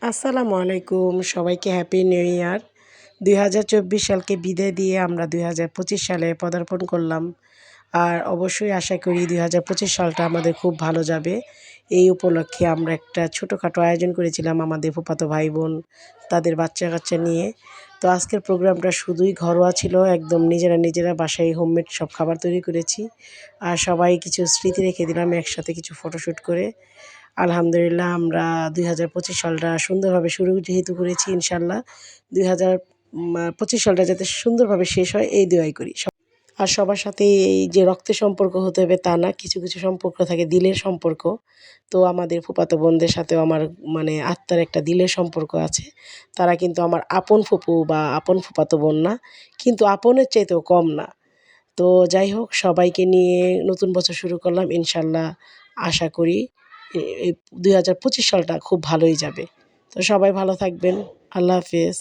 আসসালামু আলাইকুম, সবাইকে হ্যাপি নিউ ইয়ার। ২০২৪ সালকে বিদায় দিয়ে আমরা ২০২৫ সালে পদার্পণ করলাম। আর অবশ্যই আশা করি ২০২৫ সালটা আমাদের খুব ভালো যাবে। এই উপলক্ষে আমরা একটা ছোটোখাটো আয়োজন করেছিলাম আমাদের ফুফাতো ভাই-বোন, তাদের বাচ্চা-কাচ্চা নিয়ে। তো আজকের প্রোগ্রামটা শুধুই ঘরোয়া ছিল, একদম নিজেরা বাসায় হোমমেড সব খাবার তৈরি করেছি। আর সবাই কিছু স্মৃতি রেখে দিলাম একসাথে কিছু ফটোশ্যুট করে। আলহামদুলিল্লাহ আমরা ২০২৫ সালটা সুন্দরভাবে শুরু যেহেতু করেছি, ইনশাআল্লাহ ২০২৫ সালটা যাতে সুন্দরভাবে শেষ হয় এই দোয়াই করি। আর সবার সাথে এই যে রক্তের সম্পর্ক হতে হবে তা না, কিছু কিছু সম্পর্ক থাকে দিলের সম্পর্ক। তো আমাদের ফুফাতো বোনদের সাথেও আমার মানে আত্মার একটা দিলের সম্পর্ক আছে। তারা কিন্তু আমার আপন ফুপু বা আপন ফুফাতো বোন না, কিন্তু আপনের চাইতেও কম না। তো যাই হোক, সবাইকে নিয়ে নতুন বছর শুরু করলাম, ইনশাআল্লাহ আশা করি এই ২০২৫ সালটা খুব ভালোই যাবে। তো সবাই ভালো থাকবেন। আল্লাহ হাফেজ।